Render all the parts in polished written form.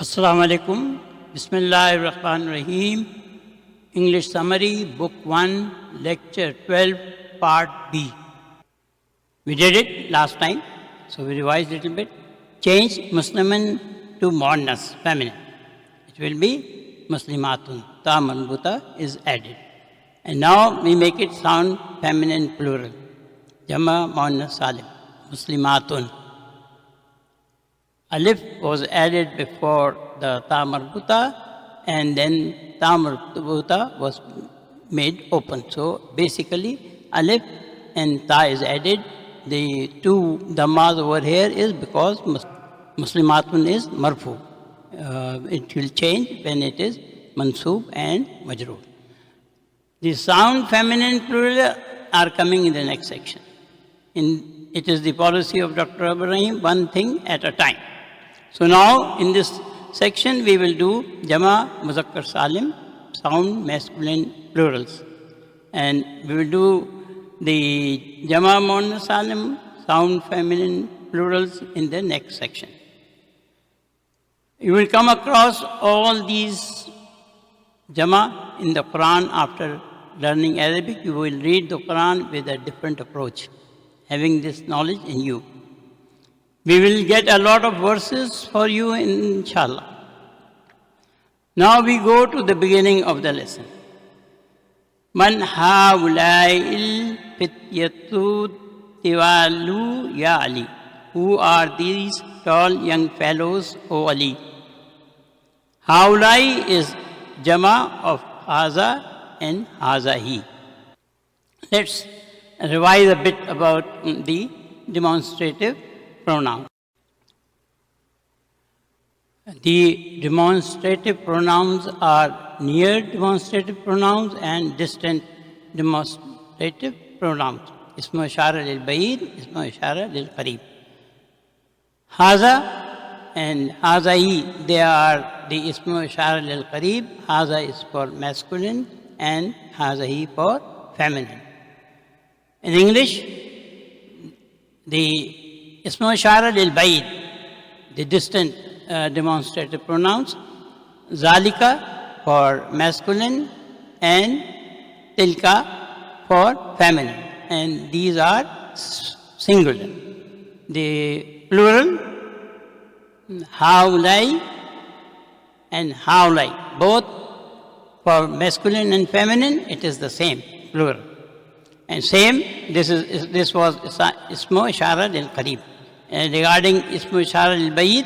Assalamu alaikum. Bismillahirrahmanirrahim. English summary, Book 1, Lecture 12, Part B. We did it last time, so we revised a little bit. Change Muslimin to muannas, feminine. It will be Muslimatun. Ta marbuta is added. And now we make it sound feminine plural. Jama muannas salim. Muslimatun. Alif was added before the ta marbuta, and then ta marbuta was made open. So basically, alif and ta is added. The two dhammas over here is because Muslimatun is marfu. It will change when it is mansoob and majroor. The sound feminine plural are coming in the next section. It is the policy of Dr. Ibrahim, one thing at a time. So now in this section we will do Jama Muzakkar Salim, sound masculine plurals. And we will do the Jama Muannas Salim, sound feminine plurals in the next section. You will come across all these Jama in the Quran after learning Arabic. You will read the Quran with a different approach, having this knowledge in you. We will get a lot of verses for you, inshallah. Now we go to the beginning of the lesson. Man haula'il fityatu tiwalu ya Ali. Who are these tall young fellows, O Ali? Haulai is Jama of Haza and Hazahi. Let's revise a bit about the demonstrative pronoun. The demonstrative pronouns are near demonstrative pronouns and distant demonstrative pronouns. Ismu ishara lil ba'id, ismu ishara lil qarib. Haza and hazahi, they are the ismu ishara lil qarib. Haza is for masculine and hazahi for feminine. In English, the Ismu ishara lil ba'id, the distant demonstrative pronouns, zalika for masculine and tilka for feminine. And these are singular. The plural, haulai and haulai, both for masculine and feminine, it is the same plural. And same, this was Ismu ishara lil qarib. Regarding Ismu ishara lil ba'id,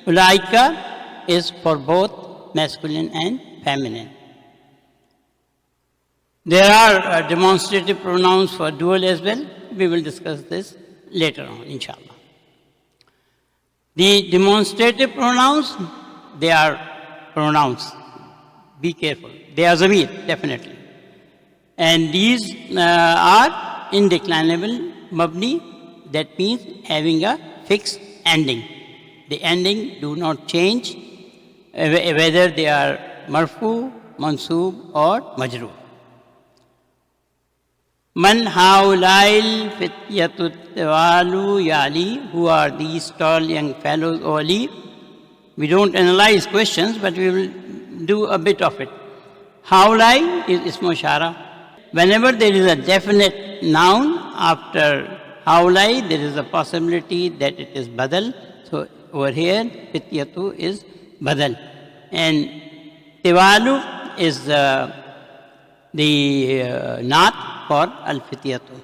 ulaika is for both masculine and feminine. There are demonstrative pronouns for dual as well. We will discuss this later on, inshallah. The demonstrative pronouns, they are pronouns. Be careful. They are zamir, definitely. And these are indeclinable mabni. That means having a fixed ending. The ending do not change, whether they are marfu, mansoob or majroor. Man haulail fityatu tawalu yali. Who are these tall young fellows, O Ali? We don't analyze questions, but we will do a bit of it. Haulai is ismu ishara. Whenever there is a definite noun after haulai, there is a possibility that it is badal. So over here, fityatu is badal. And tiwalu is the naat for al-fityatu.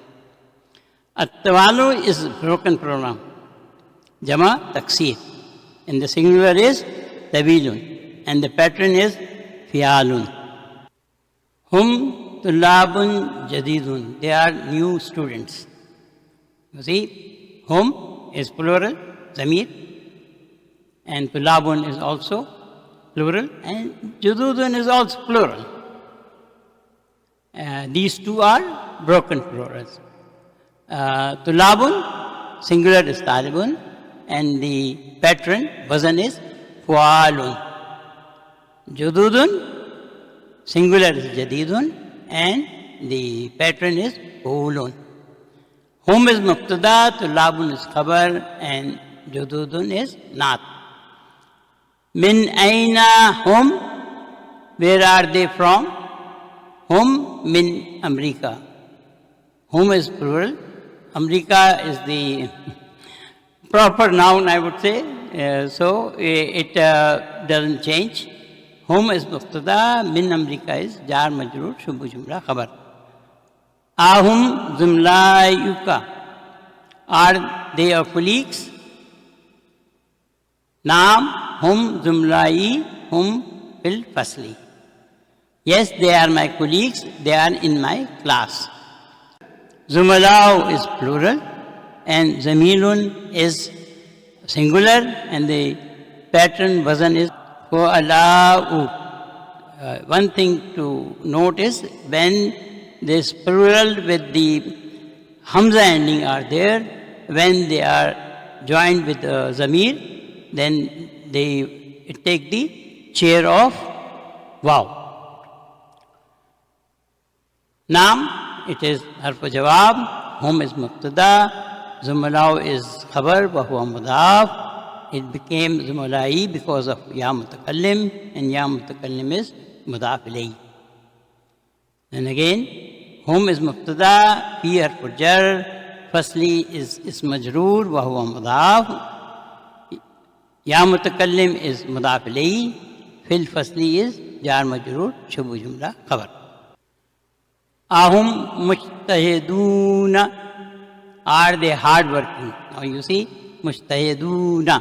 At-tiwalu is broken pronoun. Jama taksir. And the singular is tabilun. And the pattern is fialun. Hum tulabun jadidun. They are new students. You see, hum is plural, zamir, and tulabun is also plural, and jududun is also plural. These two are broken plurals. Tulabun, singular is talibun, and the pattern, wazan is fualun. Jududun, singular is jadidun, and the pattern is fulun. Hum is mubtada, tulabun is khabar, and jududun is naat. Min aina hum, where are they from? Hum min America. Hum is plural. America is the proper noun, I would say. So it doesn't change. Hum is mubtada, min America is jar majroor, shubu jumla khabar. Ahum zumlayuka. Are they your colleagues? Naam hum zumlai hum fil fasli. Yes, they are my colleagues. They are in my class. Zumalau is plural and zamilun is singular, and the pattern wazan is fu'ala'u. One thing to note is when this plural with the hamza ending are there, when they are joined with zamir, then they take the chair of waw. Naam, it is harf jawab, hum is mubtada, zumalau is khabar, wa huwa mudaf. It became zumulai because of ya mutakallim, and ya mutakallim is mudaf ilayhi. Then again, hum is mubtada, fi harf jar, fasli is majroor, wa huwa mudaf. Ya mutakallim is mudaf ilayhi, fil fasli is jar majroor, shubu jumla khabar. Ahum mujtahiduna, are they hardworking? Now you see, mujtahiduna.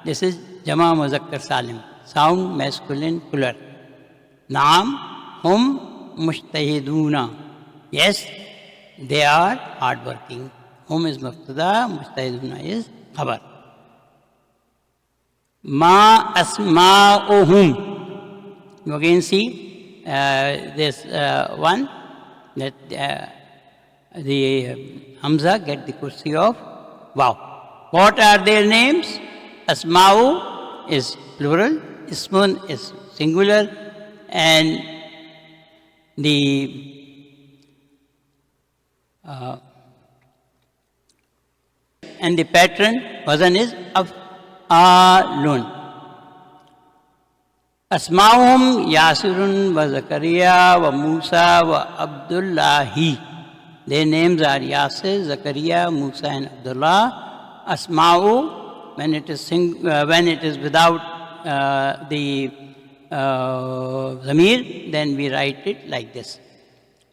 This is jama muzakkar salim, sound masculine plural. Naam hum mujtahiduna. Yes, they are hardworking. Hum is mubtada, mujtahiduna is khabar. Ma asma'uhum. You again see this one, that the hamza get the kursi of waw. What are their names? Asma'u is plural, ismun is singular, and the pattern wazan is af'alun. Asma'uhum Yasirun wa Zakariya wa Musa wa Abdullahi. Their names are Yasir, Zakariya, Musa and Abdullah. Asma'u, when it is without the zamir, then we write it like this.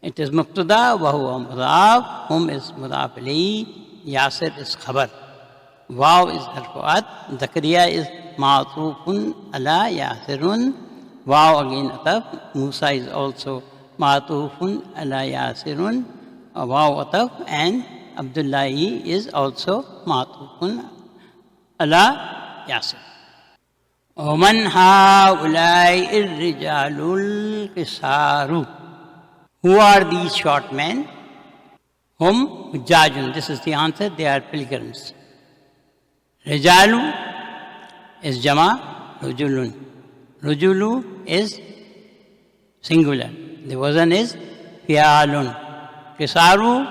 It is mubtada wa huwa mudaf, hum is mudaf ilayhi, Yasir is khabar. Waw is harfuat, Zakariya is ma'atufun ala Yasirun. Waw again ataf, Musa is also ma'atufun ala Yasirun. Waw ataf, and Abdullahi is also ma'atufun ala Yasir. وَمَنْ هَؤُلَاءِ الرِّجَالُ الْقِصَارُ. Who are these short men? Hum hujjajun. This is the answer. They are pilgrims. Rijalu is jama, rujulun. Rujulu is singular. The wazan is fi'alun. Kisaru,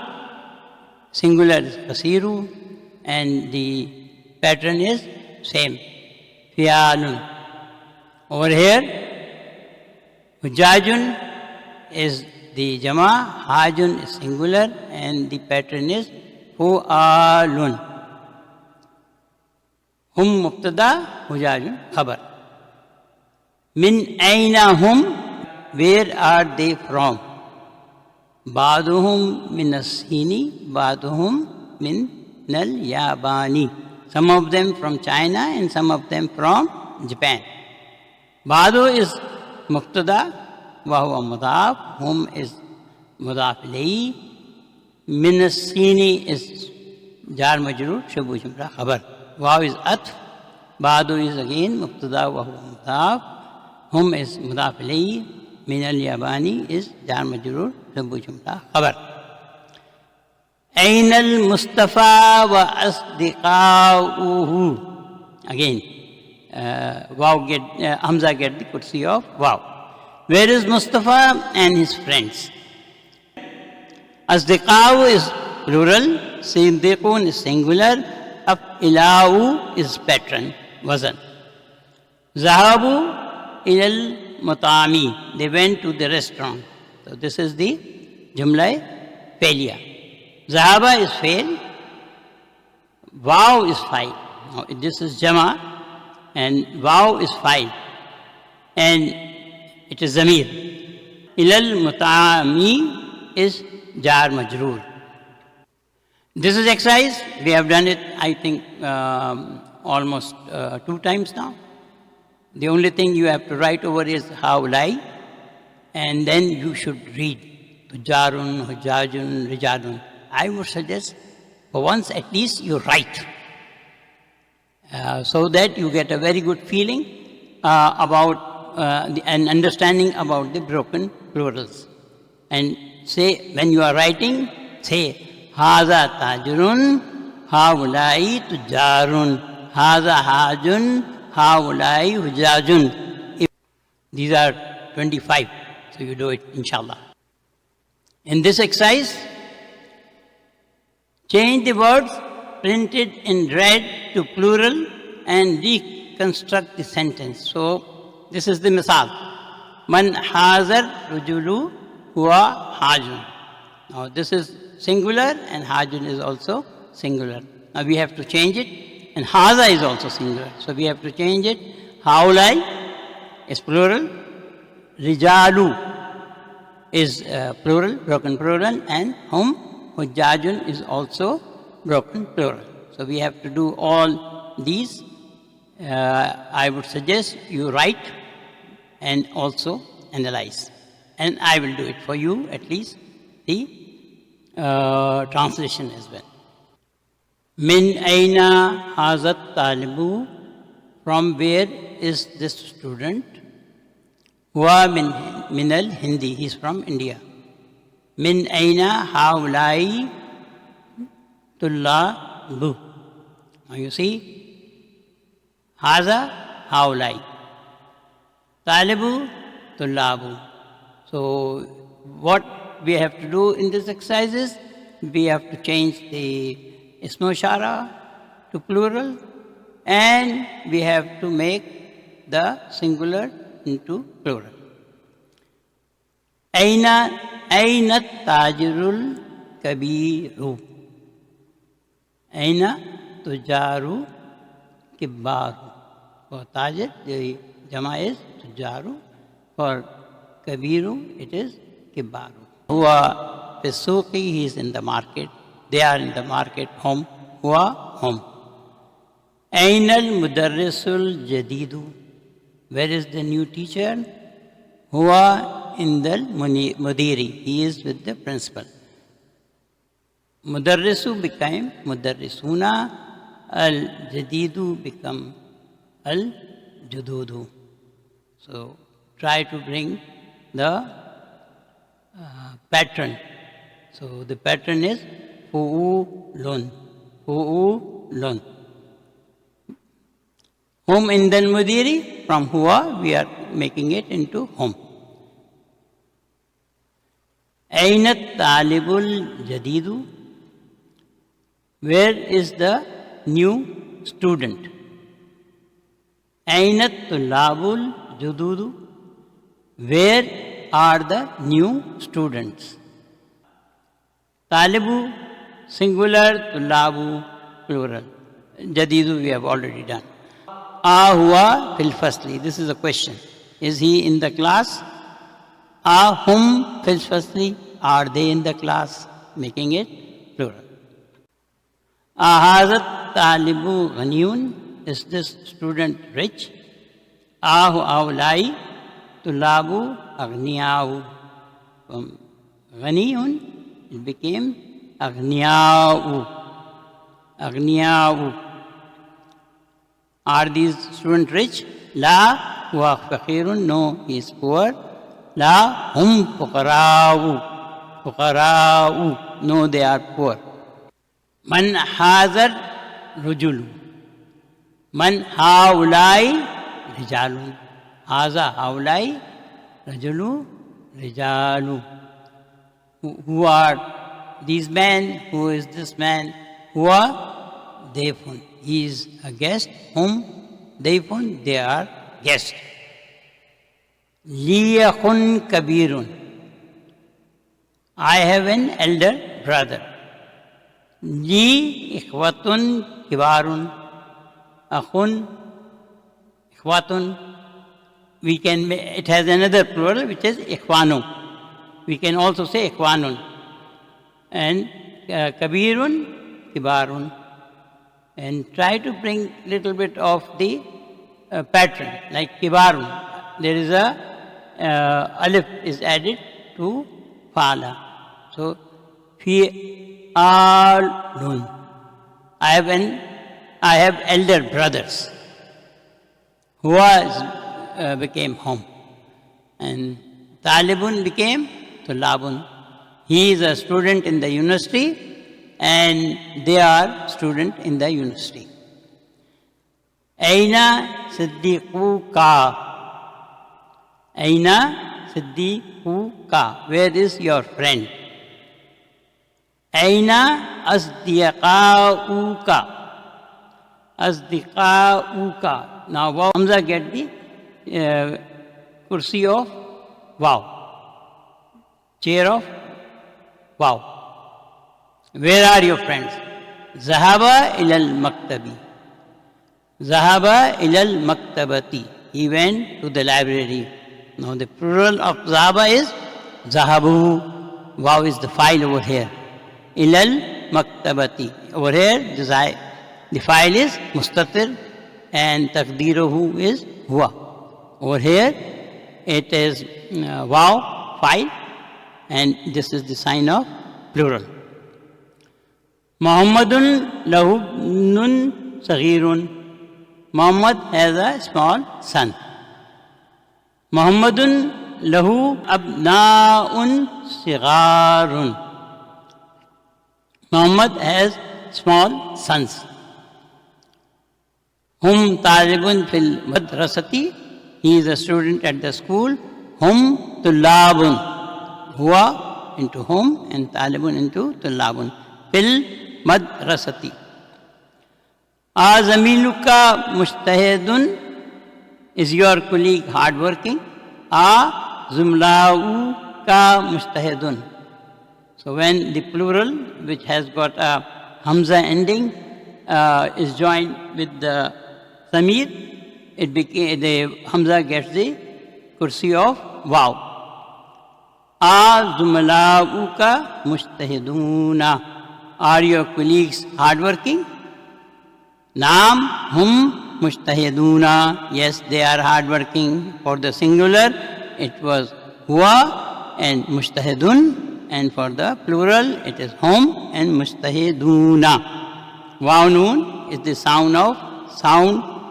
singular is kasiru, and the pattern is same, fi'alun. Over here, hujjajun is the jama, hajun is singular, and the pattern is fu'alun. Hum mubtada, hujajun khabar. Min aina hum, where are they from? Ba'duhum min as-Sini, ba'duhum min al-Yabani. Some of them from China and some of them from Japan. Ba'du is mubtada, wa huwa mudaf, hum is mudaf ilayhi. Min as-Sini is jar majroor, shubu jumla khabar. Waw is atf, ba'du is again mubtada wa huwa mudaf, hum is mudaf ilayhi, min al-Yabani is jar majroor, shubu jumla khabar. Aina al-Mustafa wa asdiqa'uhu. Again, waw get, hamza get the kursi of waw. Where is Mustafa and his friends? Asdiqa'u is plural, Siddiqun is singular, Af'ila'u is pattern, wazan. Zahabu ilal mutami. They went to the restaurant. So this is the jumla failure. Zahaba is fail. Wow is file. Now this is jama and wow is file. And it is zamir. Ilal mutami is jar majroor. This is exercise. We have done it, I think, almost 2 times now. The only thing you have to write over is haulai, and then you should read tujarun, hujajun, rijadun. I would suggest for once at least you write, so that you get a very good feeling about and understanding about the broken plurals. And say, when you are writing, say, haza tajurun, haulai tujarun, haza hajun, haulai hujajun. These are 25, so you do it, inshallah. In this exercise, change the words printed in red to plural and reconstruct the sentence. So, this is the misal. Man hazar rujulu huwa hajun. Now, this is singular and hajun is also singular. Now, we have to change it. And haza is also singular. So, we have to change it. Haulai is plural. Rijalu is plural, broken plural. And hum, hujjajun is also broken plural. So, we have to do all these. I would suggest you write and also analyze. And I will do it for you, at least the translation as well. Min aina hazat talibu, from where is this student? Huwa min al Hindi, he is from India. Min aina haulai tullabu. Now you see, haza haulai, talibu tullabu. So what we have to do in this exercise is, we have to change the Ismu Ishara to plural, and we have to make the singular into plural. Aina tajirul kabiru. Aina tujaru kibbaru. For tajir, the jama is tujaru. For kabiru, it is kibbaru. Huwa fisuqi, he is in the market. They are in the market. Hum, huwa, hum. Ainal mudarrisul jadidu. Where is the new teacher? Huwa indal mudiri. He is with the principal. Mudarrisu became mudarrisuna. Al jadidu become al jududu. So try to bring the pattern. So the pattern is fu'ulun. Fu'ulun. Hum indal mudiri, from huwa we are making it into hum. Ainat talibul jadidu. Where is the new student? Ainat tullabul jududu. Where are the new students? Talibu singular, tullabu plural. Jadidu we have already done. Huwa fil fasli. This is a question. Is he in the class? Hum fil fasli. Are they in the class? Making it plural. Hazat talibu ghaniyun. Is this student rich? Awlai tullabu aghniyau. From ghaniyun it became aghniyau. Aghniyau. Are these students rich? La huwa faqirun. No, he is poor. La hum fuqara'u. Fuqara'u. No, they are poor. Man hazar rujulu. Man haulai rijalun. Haza haulai rajulu rijalu. Who are these men? Who is this man? Huwa Defun. He is a guest. Hum Defun. They are guest. Li akhun kabirun. I have an elder brother. Li ikhwatun kibarun. Akhun, ikhwatun. It has another plural which is ikhwanu. We can also say ikhwanun. And kabirun, kibarun. And try to bring little bit of the pattern, like kibarun. There is a alif is added to fa'ala. So, fi'alun. I have elder brothers. Huwa became home. And talibun became tulabun. He is a student in the university and they are student in the university. Aina siddiquka. Aina siddiquka. Where is your friend? Aina asdiqauka. Asdiqauka. Now Hamza get the kursi of wow. Chair of wow. Where are your friends? Zahaba ilal maktabi. Zahaba ilal maktabati. He went to the library. Now the plural of zahaba is zahabu. Wow is the file over here. Ilal maktabati. Over here the file is mustatir and taqdiruhu is huwa. Over here it is wow file and this is the sign of plural. Muhammadun lahu nun saghirun. Muhammad has a small son. Muhammadun lahu abna'un sigharun. Muhammad has small sons. Hum talibun fil madrasati. He is a student at the school. Hum tullabun. Huwa into hum and talibun into tullabun. Fil madrasati. Azamiluka mustahidun. Is your colleague hardworking? Zumlauka mustahidun. So when the plural which has got a hamza ending is joined with the samir, the hamza gets the kursi of wow. Zumlauka mustahiduna. Are your colleagues hardworking? Naam hum mustahiduna. Yes, they are hardworking. For the singular, it was huwa and mustahidun. And for the plural, it is hum and mustahiduna. Waw noon is the sound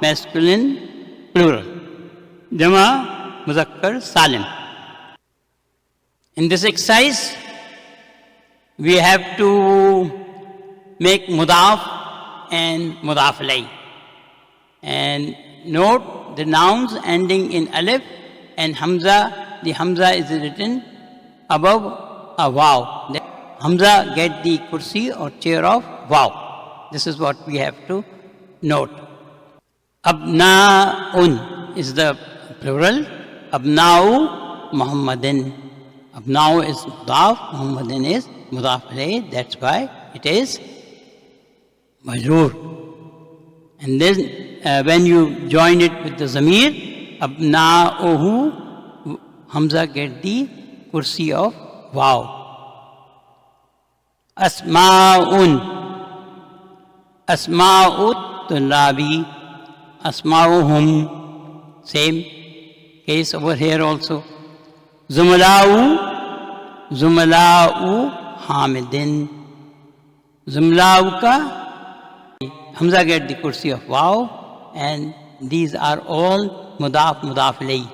masculine plural. Jama muzakkar salim. In this exercise, we have to make mudaf and mudaf alayh. And note the nouns ending in alif and hamza. The hamza is written above a wow. The hamza get the kursi or chair of wow. This is what we have to note. Abna'un is the plural. Abna'u Muhammadin. Abna'u is mudaf, Muhammadin is mudaf alayh. That's why it is majroor. And then when you join it with the zamir, abna'uhu, hamza get the kursi of wow. Asma'un. Asma'ut tullabi. Asma'uhum. Same case over here also. Zumla'u. Zumla'u hamidin. Zumla'uka. Hamza get the kursi of wow. And these are all mudaf alayh.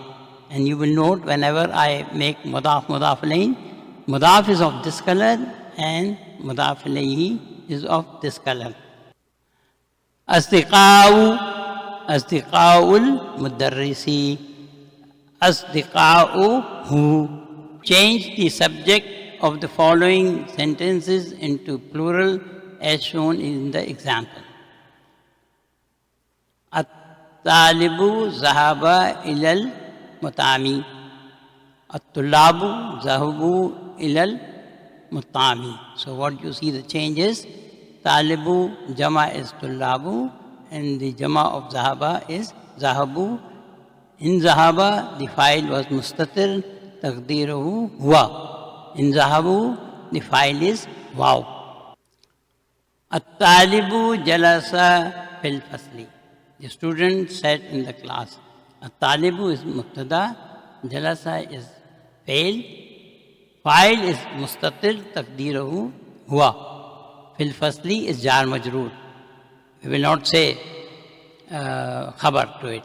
And you will note whenever I make mudaf alayh, mudaf is of this color and mudaf alayhi is of this color. Asdiqa'u Asdiqa'ul Mudarrisi. Asdiqa'uhu. Change the subject of the following sentences into plural as shown in the example. At-talibu zahaba ilal mutami. At-tullabu zahabu ilal mutami. So what you see the change is, talibu jama is tullabu and the jama of zahaba is zahabu. In zahaba the file was mustatir, taqdiruhu huwa. In zahabu the file is waw. At-talibu jalasa fil fasli. The student sat in the class. At-talibu is mubtada, jalasa is fail, file is mustatir, taqdiruhu huwa. Fil fasli is jar majroor. We will not say khabar to it.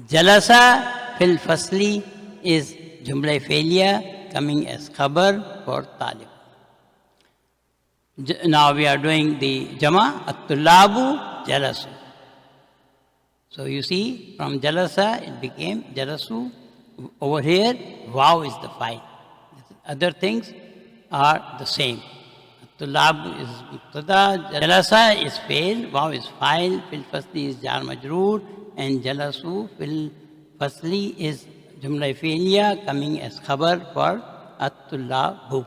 Jalasa fil fasli is jumla failure coming as khabar for talib. Now we are doing the jama, at-tullabu jalasu. So you see, from jalasa it became jalasu. Over here, waw is the file. Other things are the same. At-tullabu is mubtada, jalasa is fail, waw is file, fil fasli is jar majroor, and jalasu fil fasli is jumla fi'liya coming as khabar for at-tullabu.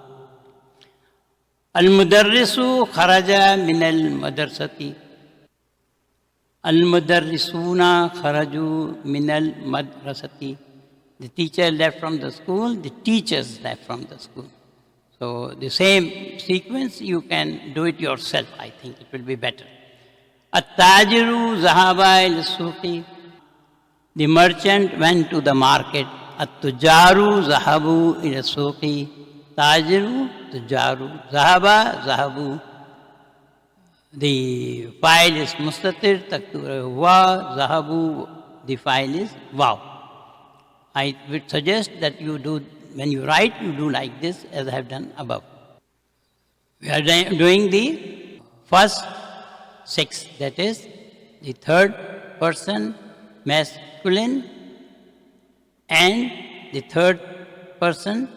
Al-mudarrisu kharaja min al-madrasati. Al-mudarrisuna kharaju min al-madrasati. The teacher left from the school, the teachers left from the school. So the same sequence, you can do it yourself. I think it will be better. At-tajiru zahaba il-suqi. The merchant went to the market. At-tujaru zahabu il-suqi. Tajiru, tujaru, zahaba, zahabu. The file is mustatir, taqdiruhu wa, zahabu, the file is waw. I would suggest that you do, when you write, you do like this as I have done above. We are doing the first 6, that is the third person masculine and the third person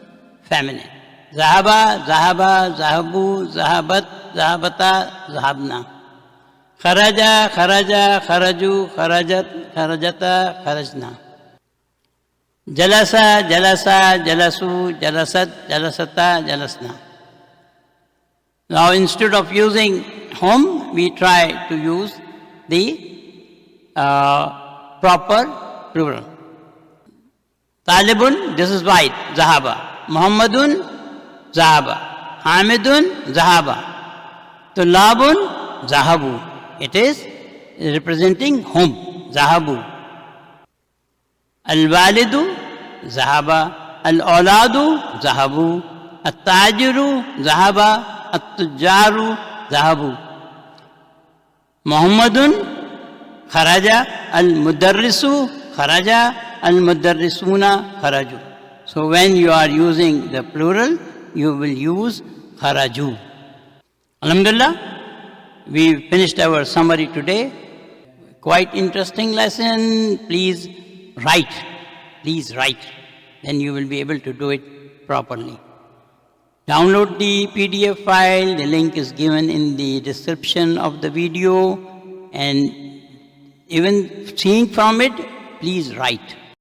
feminine. Zahaba, zahaba, zahabu, zahabat, zahabata, zahabna. Kharaja, kharaja, kharaju, kharajat, kharajata, kharajna. Jalasa, jalasa, jalasu, jalasat, jalasata, jalasna. Now instead of using hum, we try to use the proper plural. Talibun, this is white, zahaba. Muhammadun, zahaba. Hamidun, zahaba. Tullabun, zahabu. It is representing hum, zahabu. Al-walidu, zahaba. Al-awladu, zahabu. At-tajiru, zahaba. At-tujaru, zahabu. Muhammadun, kharaja. Al-mudarrisu, kharaja. Al-mudarrisuna, kharaju. So when you are using the plural, you will use kharaju. Alhamdulillah, we finished our summary today. Quite interesting lesson. Please write. Please write. Then you will be able to do it properly. Download the PDF file. The link is given in the description of the video. And even seeing from it, please write.